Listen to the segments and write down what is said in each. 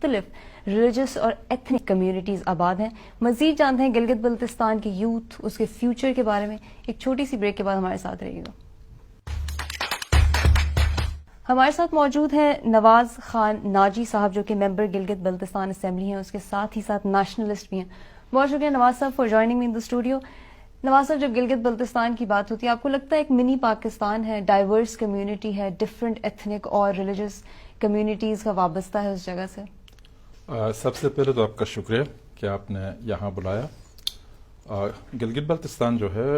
مختلف ریلیجس اور ethnic communities آباد ہیں. مزید جانتے ہیں گلگت بلتستان کے یوتھ، اس کے فیوچر کے بارے میں. ایک چھوٹی سی بریک کے بعد ہمارے ساتھ رہیے گا. ہمارے ساتھ موجود ہیں نواز خان ناجی صاحب، جو کہ ممبر گلگت بلتستان اسمبلی ہیں، اس کے ساتھ ہی ساتھ نیشنلسٹ بھی ہیں. بہت شکریہ نواز صاحب for joining me in the studio. Nawaz صاحب، جب گلگت بلتستان کی بات ہوتی ہے، آپ کو لگتا ہے ایک منی پاکستان ہے، ڈائیورس کمیونٹی ہے، ڈفرینٹ ایتھنک اور ریلیجس کمیونٹیز کا وابستہ ہے اس جگہ سے؟ سب سے پہلے تو آپ کا شکریہ کہ آپ نے یہاں بلایا. گلگت بلتستان جو ہے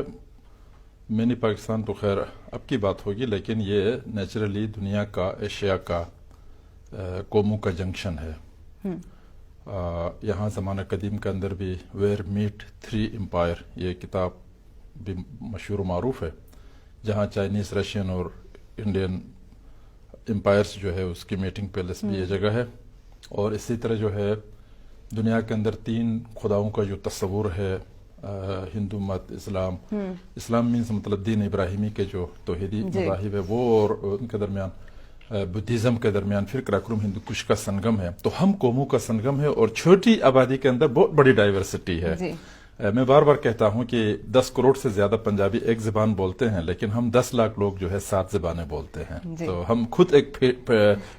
منی پاکستان تو خیر اب کی بات ہوگی، لیکن یہ نیچرلی دنیا کا، ایشیا کا، قوموں کا جنکشن ہے. یہاں زمانہ قدیم کے اندر بھی ویئر میٹ تھری امپائر، یہ کتاب بھی مشہور و معروف ہے، جہاں چائنیز، رشین اور انڈین امپائرس جو ہے اس کی میٹنگ پیلس بھی یہ جگہ ہے. اور اسی طرح جو ہے دنیا کے اندر 3 خداؤں کا جو تصور ہے، ہندو مت، اسلام مینس مطلب دین ابراہیمی کے جو توحیدی مذاہب ہے وہ، اور ان کے درمیان بدھزم کے درمیان پھر کراکرم ہندو کش کا سنگم ہے. تو ہم قوموں کا سنگم ہے اور چھوٹی آبادی کے اندر بہت بڑی ڈائیورسٹی ہے. میں بار بار کہتا ہوں کہ 10 کروڑ سے زیادہ پنجابی ایک زبان بولتے ہیں، لیکن ہم 10 لاکھ لوگ جو ہے 7 زبانیں بولتے ہیں. تو ہم خود ایک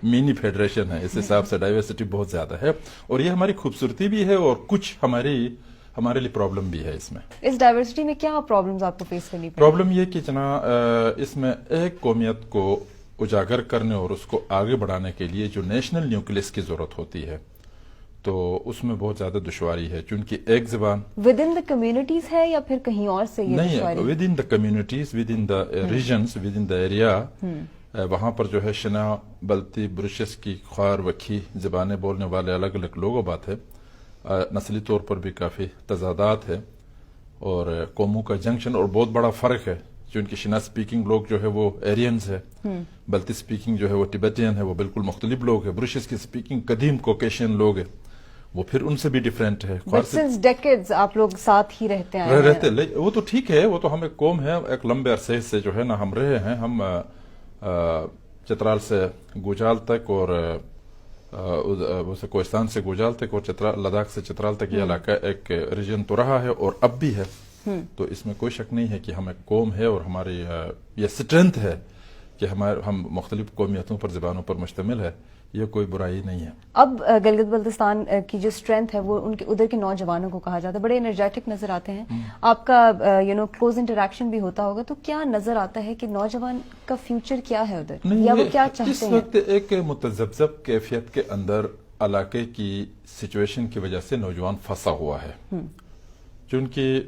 مینی فیڈریشن ہے، اس حساب سے ڈائیورسٹی بہت زیادہ ہے، اور یہ ہماری خوبصورتی بھی ہے اور کچھ ہمارے لیے پرابلم بھی ہے. اس میں اس ڈائیورسٹی میں کیا پرابلمز آپ کو فیس کرنی پڑی؟ پرابلم یہ کہ جناب اس میں ایک قومیت کو اجاگر کرنے اور اس کو آگے بڑھانے کے لیے جو نیشنل نیوکلس کی ضرورت ہوتی ہے، تو اس میں بہت زیادہ دشواری ہے، چونکہ ایک زبان ود ان دا کمیونٹیز ہے یا پھر کہیں اور سے یہ نہیں ہے. With in the communities, with in the regions, with in the area, وہاں پر جو ہے شنا، بلتی، برشس کی خوار وکھی زبانیں بولنے والے الگ الگ لوگوں بات ہے. نسلی طور پر بھی کافی تضادات ہے اور قوموں کا جنکشن، اور بہت بڑا فرق ہے، چونکہ شنا سپیکنگ لوگ جو ہے وہ ایرینز ہے، بلتی سپیکنگ جو ہے وہ ٹبیٹین ہے، وہ بالکل مختلف لوگ ہیں. برشس کی سپیکنگ قدیم کوکیشین لوگ ہیں، وہ پھر ان سے بھی ڈیفرنٹ ہے. سنس ڈیکیڈز آپ لوگ ساتھ ہی رہتے ہیں. وہ تو ٹھیک ہے، وہ تو ہم ایک قوم ہے، ایک لمبے عرصے سے جو ہے نا ہم رہے ہیں. ہم چترال سے گوجال تک اور کوہستان سے گوجال تک اور لداخ سے چترال تک یہ علاقہ ایک ریجن تو رہا ہے اور اب بھی ہے. تو اس میں کوئی شک نہیں ہے کہ ہم ایک قوم ہے اور ہماری یہ اسٹرینتھ ہے کہ ہم مختلف قومیتوں پر، زبانوں پر مشتمل ہے. یہ کوئی برائی نہیں ہے. اب گلگت بلتستان کی جو اسٹرینتھ ہے وہ ان کے ادھر کے نوجوانوں کو کہا جاتا ہے، بڑے انرجیٹک نظر آتے ہیں. آپ کا کلوز انٹریکشن بھی ہوتا ہوگا، تو کیا نظر آتا ہے کہ نوجوان کا فیوچر کیا ہے ادھر، یا وہ کیا چاہتے ہیں؟ اس وقت ایک متذبذب کیفیت کے اندر علاقے کی سچویشن کی وجہ سے نوجوان پھنسا ہوا ہے، چونکہ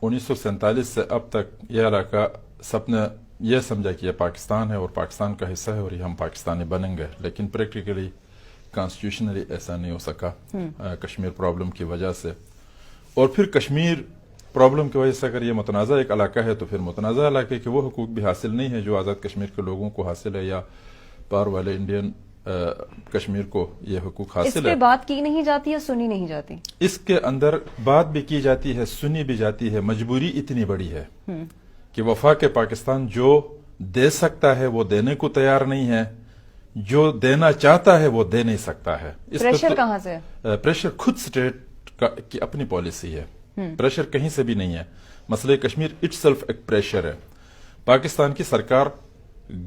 1947 سے اب تک یہ علاقہ سب نے یہ سمجھا کہ یہ پاکستان ہے اور پاکستان کا حصہ ہے اور یہ ہم پاکستانی بنیں گے، لیکن پریکٹیکلی کانسٹیٹیوشنلی ایسا نہیں ہو سکا کشمیر پرابلم کی وجہ سے. اور پھر کشمیر پرابلم کی وجہ سے اگر یہ متنازع ایک علاقہ ہے تو پھر متنازع علاقے کے وہ حقوق بھی حاصل نہیں ہے جو آزاد کشمیر کے لوگوں کو حاصل ہے یا پار والے انڈین کشمیر کو یہ حقوق حاصل ہے. اس پہ بات کی نہیں جاتی یا سنی نہیں جاتی؟ اس کے اندر بات بھی کی جاتی ہے، سنی بھی جاتی ہے. مجبوری اتنی بڑی ہے کہ وفاق پاکستان جو دے سکتا ہے وہ دینے کو تیار نہیں ہے، جو دینا چاہتا ہے وہ دے نہیں سکتا ہے. پریشر کہاں سے؟ پریشر خود سٹیٹ کی اپنی پالیسی ہے، پریشر کہیں سے بھی نہیں ہے. مسئلہ کشمیر اٹ سیلف ایک پریشر ہے. پاکستان کی سرکار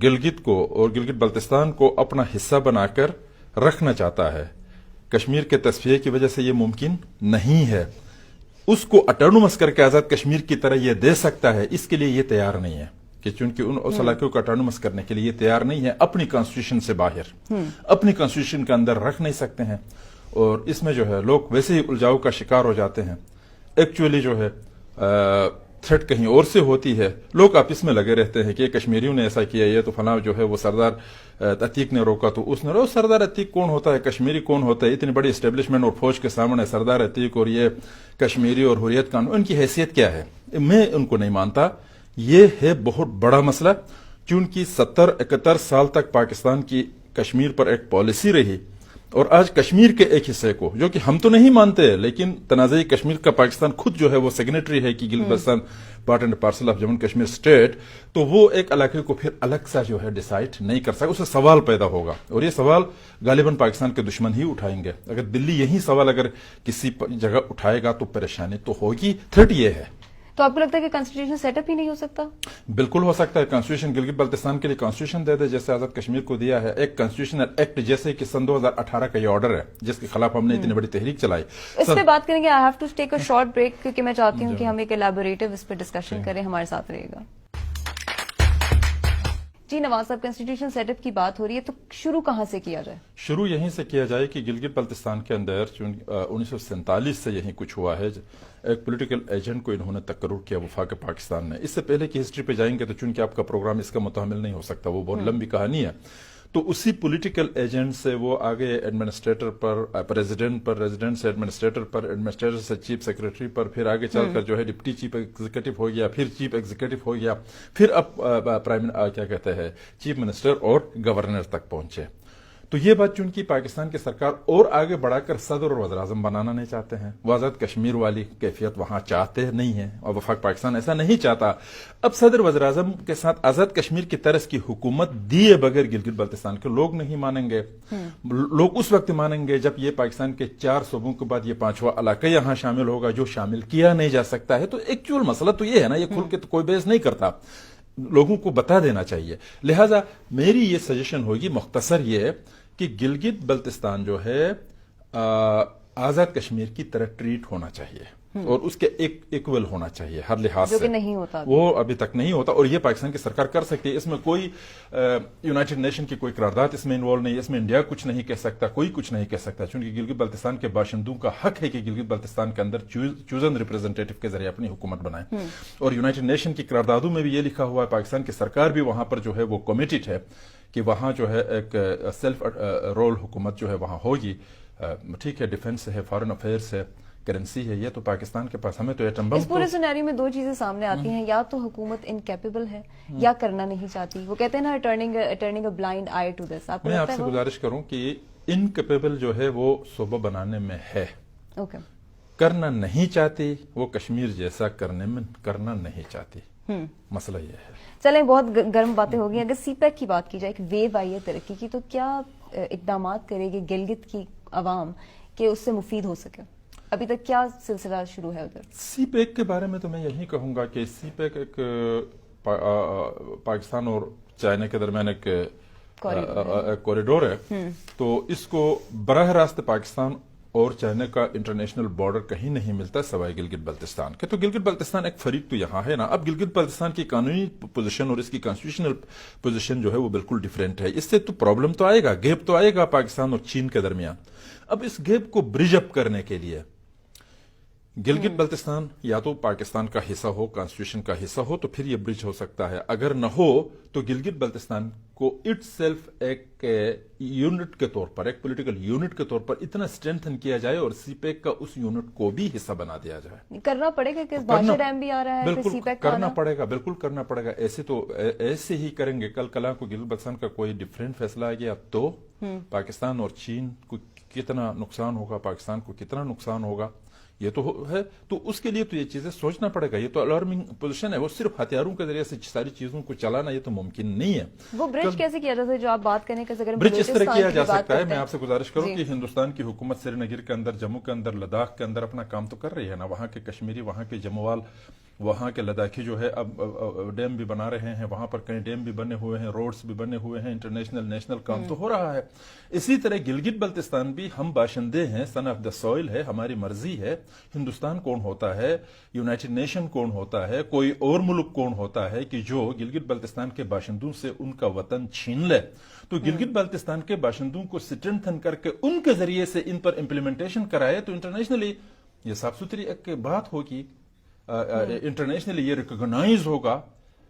گلگت کو اور گلگت بلتستان کو اپنا حصہ بنا کر رکھنا چاہتا ہے. کشمیر کے تصفیے کی وجہ سے یہ ممکن نہیں ہے. اس کو اٹانومس کر کے آزاد کشمیر کی طرح یہ دے سکتا ہے، اس کے لیے یہ تیار نہیں ہے، کہ چونکہ اس علاقے کو اٹانومس کرنے کے لیے یہ تیار نہیں ہے. اپنی کانسٹیٹیوشن سے باہر، اپنی کانسٹیٹیوشن کے اندر رکھ نہیں سکتے ہیں. اور اس میں جو ہے لوگ ویسے ہی الجھاؤ کا شکار ہو جاتے ہیں. ایکچولی جو ہے تھریٹ کہیں اور سے ہوتی ہے. لوگ آپس میں لگے رہتے ہیں کہ یہ کشمیریوں نے ایسا کیا، یہ تو فلاں جو ہے وہ سردار عتیق نے روکا تو اس نے روکا. سردار عتیق کون ہوتا ہے؟ کشمیری کون ہوتا ہے؟ اتنی بڑی اسٹیبلشمنٹ اور فوج کے سامنے سردار عتیق اور یہ کشمیری اور حریت قانون، ان کی حیثیت کیا ہے؟ میں ان کو نہیں مانتا. یہ ہے بہت بڑا مسئلہ، چونکہ 70-71 سال تک پاکستان کی کشمیر پر ایک پالیسی رہی اور آج کشمیر کے ایک حصے کو، جو کہ ہم تو نہیں مانتے لیکن تنازعی کشمیر کا پاکستان خود جو ہے وہ سگنیٹری ہے کہ Gilgit Baltistan part and parcel of Jammu Kashmir state, تو وہ ایک علاقے کو پھر الگ سا جو ہے ڈیسائیڈ نہیں کر سکتا. اس سے سوال پیدا ہوگا اور یہ سوال غالباً پاکستان کے دشمن ہی اٹھائیں گے. اگر دلی یہی سوال اگر کسی جگہ اٹھائے گا تو پریشانی تو ہوگی. تھرٹ یہ ہے. تو آپ کو لگتا ہے کہ کانسٹیٹیوشن سیٹ اپ ہی نہیں ہو سکتا؟ بالکل ہو سکتا ہے. کانسٹیٹیوشن گلگت بلتستان کے لیے کانسٹیٹیوشن دے دے جیسے آزاد کشمیر کو دیا ہے. ایک کانسٹیٹیوشنل ایکٹ جیسے کہ سن 2018 کا یہ آرڈر ہے جس کے خلاف ہم نے اتنی بڑی تحریک چلائی. اس پہ بات کریں گے. I have to take a short break کیونکہ میں چاہتی ہوں کہ ہم ایک ایلیبوریٹو اس پہ ڈسکشن کریں. ہمارے ساتھ رہے گا. جی نواز صاحب، کانسٹیٹیوشن سیٹ اپ کی بات ہو رہی ہے تو شروع کہاں سے کیا جائے؟ شروع یہیں سے کیا جائے کہ گلگت بلتستان کے اندر 1947 سے یہیں کچھ ہوا ہے. ایک پولیٹیکل ایجنٹ کو انہوں نے تقرر کیا وفاق پاکستان نے. اس سے پہلے کی ہسٹری پہ جائیں گے تو چونکہ آپ کا پروگرام اس کا متحمل نہیں ہو سکتا، وہ بہت لمبی کہانی ہے. تو اسی پولیٹیکل ایجنٹ سے وہ آگے ایڈمنسٹریٹر پر، پریزیڈنٹ پر، ریزیڈنٹ سے ایڈمنسٹریٹر پر، ایڈمنسٹریٹر سے چیف سیکریٹری پر، پھر آگے چل کر جو ہے ڈپٹی چیف ایگزیکٹو ہو گیا، پھر چیف ایگزیکٹو ہو گیا، پھر اب کیا کہتے ہیں چیف منسٹر اور گورنر تک پہنچے. تو یہ بات چونکہ پاکستان کی سرکار اور آگے بڑھا کر صدر اور وزیر اعظم بنانا نہیں چاہتے ہیں. وہ آزاد کشمیر والی کیفیت وہاں چاہتے نہیں ہیں اور وفاق پاکستان ایسا نہیں چاہتا. اب صدر وزیر اعظم کے ساتھ آزاد کشمیر کی طرز کی حکومت دیے بغیر گلگت بلتستان کے لوگ نہیں مانیں گے. لوگ اس وقت مانیں گے جب یہ پاکستان کے 4 صوبوں کے بعد یہ 5واں علاقہ یہاں شامل ہوگا جو شامل کیا نہیں جا سکتا ہے. تو ایکچوئل مسئلہ تو یہ ہے نا، یہ کھل کے تو کوئی بحث نہیں کرتا. لوگوں کو بتا دینا چاہیے. لہذا میری یہ سجیشن ہوگی مختصر یہ کہ گلگت بلتستان جو ہے آزاد کشمیر کی طرح ٹریٹ ہونا چاہیے اور اس کے ایکول ہونا چاہیے ہر لحاظ سے، جو کہ نہیں ہوتا. وہ ابھی تک نہیں ہوتا اور یہ پاکستان کی سرکار کر سکتی ہے. اس میں کوئی یونائٹڈ نیشن کی کوئی قرارداد اس میں انوالو نہیں ہے. اس میں انڈیا کچھ نہیں کہہ سکتا، کوئی کچھ نہیں کہہ سکتا، چونکہ گلگت بلتستان کے باشندوں کا حق ہے کہ گلگت بلتستان کے اندر چوزن ریپرزینٹیٹو کے ذریعے اپنی حکومت بنائیں. اور یونائٹڈ نیشن کی قراردادوں میں بھی یہ لکھا ہوا ہے، پاکستان کی سرکار بھی وہاں پر جو ہے وہ کمیٹڈ ہے کہ وہاں جو ہے ایک سیلف رول حکومت جو ہے وہاں ہوگی. ٹھیک ہے، ڈیفنس ہے، فارن افیئرس ہے، کرنسی ہے، یہ تو پاکستان کے پاس. ہمیں تو ایٹم بم. اس پورے سینیریو میں 2 چیزیں سامنے آتی ہیں، یا تو حکومت انکیپیبل ہے یا کرنا نہیں چاہتی. وہ کہتے ہیں نا turning a blind eye to this. میں آپ سے گزارش کروں کہ انکیپیبل جو ہے وہ صوبہ بنانے میں ہے، کرنا نہیں چاہتی. وہ کشمیر جیسا کرنا نہیں چاہتی. مسئلہ یہ ہے. چلیں، بہت گرم باتیں ہو گئی. اگر سی پیک کی بات کی جائے، ایک ویو آئی ہے ترقی کی، تو کیا اقدامات کرے گی گلگت کی عوام کہ اس سے مفید ہو سکے؟ ابھی تک کیا سلسلہ شروع ہے ادھر؟ سی پیک کے بارے میں تو میں یہی کہوں گا کہ سی پیک ایک پاکستان اور چائنا کے درمیان ایک کوریڈور ہے. تو اس کو براہ راست پاکستان اور چائنا کا انٹرنیشنل بارڈر کہیں نہیں ملتا سوائے گلگت بلتستان کے. تو گلگت بلتستان ایک فریق تو یہاں ہے نا. اب گلگت بلتستان کی قانونی پوزیشن اور اس کی کانسٹیٹیوشنل پوزیشن جو ہے وہ بالکل ڈیفرنٹ ہے. اس سے تو پرابلم تو آئے گا، گیپ تو آئے گا پاکستان اور چین کے درمیان. اب اس گیپ کو برج اپ کرنے کے لیے گلگت بلتستان یا تو پاکستان کا حصہ ہو، کانسٹیٹیوشن کا حصہ ہو، تو پھر یہ برج ہو سکتا ہے. اگر نہ ہو تو گلگت بلتستان کو اٹ سیلف ایک یونٹ کے طور پر، ایک پولیٹیکل یونٹ کے طور پر اتنا اسٹرینتھن کیا جائے اور سی پیک کا اس یونٹ کو بھی حصہ بنا دیا جائے. کرنا پڑے گا کہ بادشاہ ڈیم بھی آ رہا ہے، بالکل کرنا پڑے گا، بالکل کرنا پڑے گا. ایسے ہی کریں گے. کل کو گلگت بلتستان کا کوئی ڈفرینٹ فیصلہ آ گیا تو پاکستان اور چین کو کتنا نقصان ہوگا، پاکستان کو کتنا نقصان ہوگا، یہ تو ہے. تو اس کے لیے تو یہ چیزیں سوچنا پڑے گا. یہ تو الارمنگ پوزیشن ہے. وہ صرف ہتھیاروں کے ذریعے سے ساری چیزوں کو چلانا یہ تو ممکن نہیں ہے. وہ برج کیسے کیا جاتا ہے جو آپ بات کرنے کا ذکر؟ برج اس طرح کیا جا سکتا ہے. میں آپ سے گزارش کروں کہ ہندوستان کی حکومت سری نگر کے اندر، جموں کے اندر، لداخ کے اندر اپنا کام تو کر رہی ہے نا. وہاں کے کشمیری، وہاں کے جموال، وہاں کے لداخی جو ہے اب ڈیم بھی بنا رہے ہیں. وہاں پر کئی ڈیم بھی بنے ہوئے ہیں، روڈز بھی بنے ہوئے ہیں. انٹرنیشنل نیشنل کام تو ہو رہا ہے. اسی طرح گلگت بلتستان بھی ہم باشندے ہیں، سن آف دا سوئل ہے، ہماری مرضی ہے. ہندوستان کون ہوتا ہے، یونائٹڈ نیشن کون ہوتا ہے، کوئی اور ملک کون ہوتا ہے کہ جو گلگت بلتستان کے باشندوں سے ان کا وطن چھین لے. تو گلگت بلتستان کے باشندوں کو اسٹرینتھن کر کے ان کے ذریعے سے ان پر امپلیمنٹیشن کرائے تو انٹرنیشنلی یہ صاف ستھری ایک بات ہوگی، انٹرنیشنلی یہ ریکگنائز ہوگا.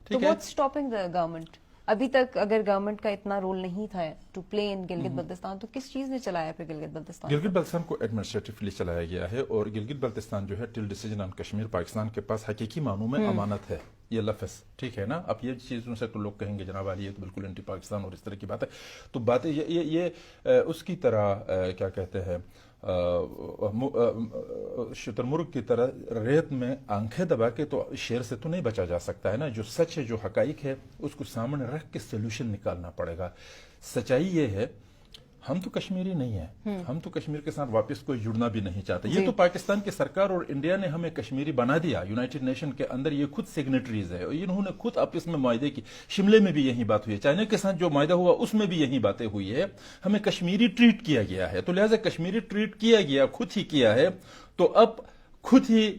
ٹھیک ہے. اسٹاپنگ دا گورنمنٹ ابھی تک، اگر گورنمنٹ کا اتنا رول نہیں تھا ٹو پلے ان گلگت بلتستان. تو کس چیز نے چلایا پھر گلگت بلتستان؟ گلگت بلتستان کو ایڈمنسٹریٹولی چلایا گیا ہے اور گلگت بلتستان جو ہے ٹل ڈیسیجن آن کشمیر پاکستان کے پاس حقیقی معنوں میں امانت ہے یہ لفظ, ٹھیک ہے نا. اب یہ چیزوں سے تو لوگ کہیں گے جناب علی یہ تو بالکل اینٹی پاکستان اور اس طرح کی بات ہے. تو باتیں یہ اس کی طرح کیا کہتے ہیں شتر مرغ کی طرح ریت میں آنکھیں دبا کے تو شیر سے تو نہیں بچا جا سکتا ہے نا. جو سچ ہے جو حقائق ہے اس کو سامنے رکھ کے سولوشن نکالنا پڑے گا. سچائی یہ ہے ہم تو کشمیری نہیں ہیں, ہم تو کشمیر کے ساتھ واپس کوئی جڑنا بھی نہیں چاہتے. یہ تو پاکستان کی سرکار اور انڈیا نے ہمیں کشمیری بنا دیا یونائٹڈ نیشن کے اندر. یہ خود سگنیٹریز ہے اور انہوں نے خود آپس میں معاہدے کی. شملے میں بھی یہی بات ہوئی ہے, چائنا کے ساتھ جو معاہدہ ہوا اس میں بھی یہی باتیں ہوئی ہے. ہمیں کشمیری ٹریٹ کیا گیا ہے تو لہٰذا کشمیری ٹریٹ کیا گیا خود ہی کیا ہے تو اب خود ہی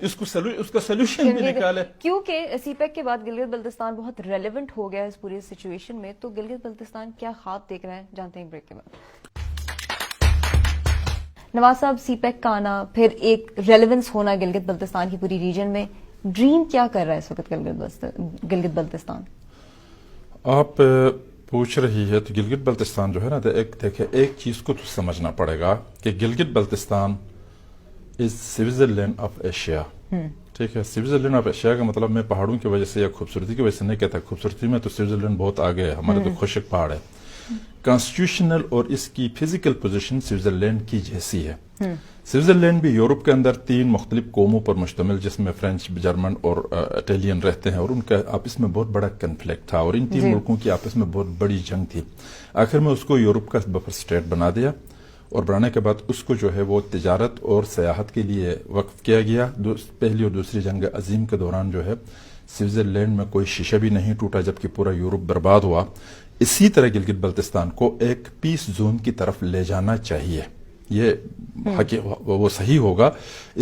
اس کا سلوشن بھی نکالے. کیونکہ سی پیک کے بعد گلگت بلتستان بہت ریلیونٹ ہو گیا اس پوری سچویشن میں. تو گلگت بلتستان کیا خواب دیکھ رہا ہے جانتے ہیں بریک کے بعد. نواز صاحب, سی پیک کا آنا پھر ایک ریلیونس ہونا گلگت بلتستان کی پوری ریجن میں, ڈریم کیا کر رہا ہے اس وقت گلگت بلتستان؟ آپ پوچھ رہی ہے تو گلگت بلتستان جو ہے نا دیکھیں ایک چیز کو تو سمجھنا پڑے گا کہ گلگت بلتستان از سوئٹزرلینڈ آف ایشیا. ٹھیک ہے, سوئٹزرلینڈ آف ایشیا کا مطلب میں پہاڑوں کی وجہ سے یا خوبصورتی کی وجہ سے نہیں کہتا. خوبصورتی میں تو سوئٹزرلینڈ بہت آگے ہے, ہمارے تو خشک پہاڑ ہے. کانسٹیٹیوشنل اور اس کی فزیکل پوزیشن سوئٹزرلینڈ کی جیسی ہے. سوئٹزرلینڈ بھی یورپ کے اندر 3 مختلف قوموں پر مشتمل جس میں فرینچ, جرمن اور اٹیلین رہتے ہیں اور ان کا آپس میں بہت بڑا کنفلکٹ تھا اور ان 3 ملکوں کی آپس میں بہت بڑی جنگ تھی. آخر میں اس کو یورپ کا بفر اسٹیٹ بنا دیا اور بنانے کے بعد اس کو جو ہے وہ تجارت اور سیاحت کے لیے وقف کیا گیا. پہلی اور دوسری جنگ عظیم کے دوران جو ہے سوئٹزرلینڈ میں کوئی شیشہ بھی نہیں ٹوٹا جبکہ پورا یورپ برباد ہوا. اسی طرح گلگت بلتستان کو ایک پیس زون کی طرف لے جانا چاہیے. یہ وہ صحیح ہوگا.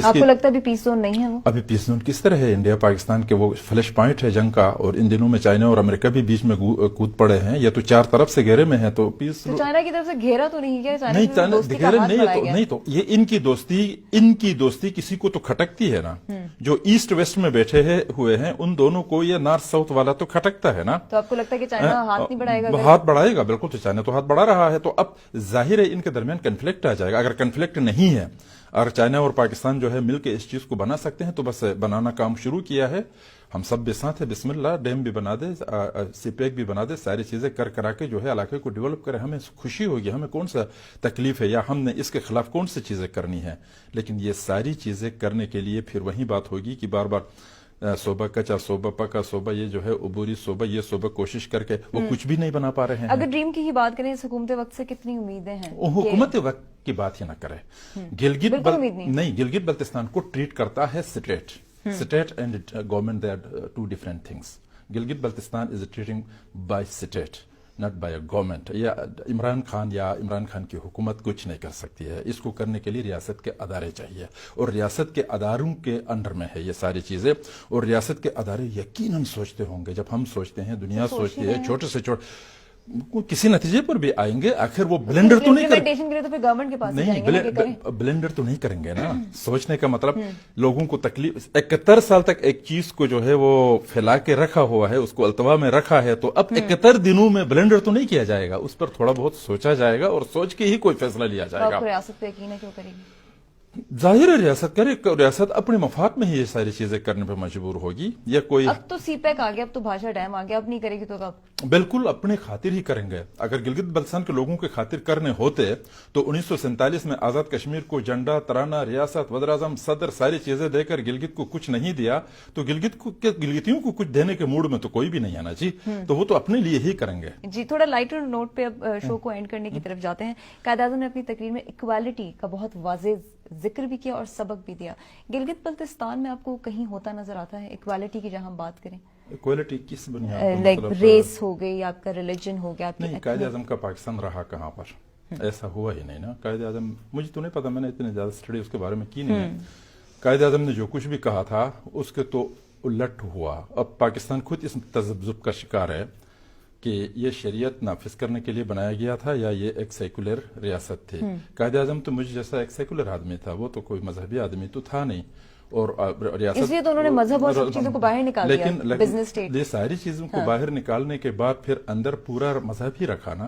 آپ کو لگتا ہے ابھی پیس زون نہیں ہے؟ وہ ابھی پیس زون کس طرح ہے؟ انڈیا پاکستان کے وہ فلش پوائنٹ ہے جنگ کا اور ان دنوں میں چائنا اور امریکہ بھی بیچ میں کود پڑے ہیں. یہ تو 4 طرف سے گھیرے میں ہے تو پیس چائنا کی طرف سے گھیرا تو نہیں کیا؟ نہیں تو یہ ان کی دوستی کسی کو تو کھٹکتی ہے نا. جو ایسٹ ویسٹ میں بیٹھے ہوئے ہیں ان دونوں کو یہ نارتھ ساؤتھ والا تو کھٹکتا ہے نا. تو آپ کو لگتا ہے کہ چائنا ہاتھ نہیں بڑھائے گا؟ ہاتھ بڑھائے گا بالکل. تو چائنا تو ہاتھ بڑھا رہا ہے تو اب ظاہر ہے ان کے درمیان کنفلکٹ آ جائے گا. اگر کنفلکٹ نہیں ہے اور چائنا اور پاکستان جو ہے مل کے اس چیز کو بنا سکتے ہیں تو بس بنانا کام شروع کیا ہے. ہم سب بھی ساتھ ہیں, بسم اللہ. ڈیم بھی بنا دے, سی پیک بھی بنا دے, ساری چیزیں کرا کے جو ہے علاقے کو ڈیولپ کرے. ہمیں خوشی ہوگی, ہمیں کون سا تکلیف ہے یا ہم نے اس کے خلاف کون سی چیزیں کرنی ہے. لیکن یہ ساری چیزیں کرنے کے لیے پھر وہی بات ہوگی کہ بار بار صوبہ کچا, صوبہ پکا, صوبہ یہ جو ہے عبوری صوبہ, یہ صوبہ کوشش کر کے وہ کچھ بھی نہیں بنا پا رہے ہیں. اگر ڈریم کی ہی بات کریں اس حکومت وقت سے کتنی امیدیں ہیں؟ حکومت وقت کی بات ہی نہ کرے. گلگت بلتستان کو ٹریٹ کرتا ہے state and government. They are 2 different things. Gilgit Baltistan is treating by state not by a government. یا عمران خان کی حکومت کچھ نہیں کر سکتی ہے. اس کو کرنے کے لیے ریاست کے ادارے چاہیے اور ریاست کے اداروں کے انڈر میں ہے یہ ساری چیزیں. اور ریاست کے ادارے یقیناً سوچتے ہوں گے, جب ہم سوچتے ہیں دنیا سوچتی ہے, چھوٹے سے چھوٹے کسی نتیجے پر بھی آئیں گے. آخر وہ بلینڈر تو نہیں کریں گے, بلینڈر تو نہیں کریں گے نا. سوچنے کا مطلب لوگوں کو تکلیف 71 سال تک ایک چیز کو جو ہے وہ پھیلا کے رکھا ہوا ہے, اس کو التوا میں رکھا ہے, تو اب 71 دنوں میں بلینڈر تو نہیں کیا جائے گا. اس پر تھوڑا بہت سوچا جائے گا اور سوچ کے ہی کوئی فیصلہ لیا جائے گا. ریاست پہ یقین ہے کیوں کرے گی؟ ظاہر ہے ریاست کرے, ریاست اپنے مفاد میں ہی یہ ساری چیزیں کرنے پہ مجبور ہوگی. یا کوئی اب تو سی پیک آ گیا, اب تو بھاشا ڈیم آ گیا, اب نہیں کرے گی تو کب؟ بالکل اپنے خاطر ہی کریں گے. اگر گلگت بلتستان کے لوگوں کے خاطر کرنے ہوتے تو 1947 میں آزاد کشمیر کو جھنڈا, ترانہ, ریاست, وزیر اعظم, صدر, ساری چیزیں دے کر گلگت کو کچھ نہیں دیا تو گلگتیوں کو کچھ دینے کے موڈ میں تو کوئی بھی نہیں آنا جی. تو وہ تو اپنے لیے ہی کریں گے. جی, تھوڑا لائٹر نوٹ پہ اب شو کو اینڈ کرنے کی طرف جاتے ہیں. قائد اعظم نے اپنی تقریر میں ایکوالٹی کا بہت واضح ذکر بھی کیا اور سبق بھی دیا. گلگت بلتستان میں آپ کو کہیں ہوتا نظر آتا ہے ایکوالٹی کی؟ جہاں ہم بات کریں ایکوالٹی کس بنیاد لائک ریس ہو گئی, آپ کا ریلیجن ہو گیا. نہیں, قائد اعظم کا پاکستان رہا کہاں پر؟ ایسا ہوا ہی نہیں نا. قائد اعظم مجھے تو نہیں پتا, میں نے اتنے زیادہ اسٹڈی اس کے بارے میں کی نہیں ہے. قائد اعظم نے جو کچھ بھی کہا تھا اس کے تو الٹ ہوا. اب پاکستان خود اس تذبذب کا شکار ہے کہ یہ شریعت نافذ کرنے کے لیے بنایا گیا تھا یا یہ ایک سیکولر ریاست تھی. قائد اعظم تو مجھے جیسا ایک سیکولر آدمی تھا, وہ تو کوئی مذہبی آدمی تو تھا نہیں. اور ریاست اس لیے تو انہوں نے مذہب اور سب چیزوں کو باہر نکال دیا, بزنس اسٹیٹ. یہ ساری چیزوں کو باہر نکالنے کے بعد پھر اندر پورا مذہب ہی رکھا نا.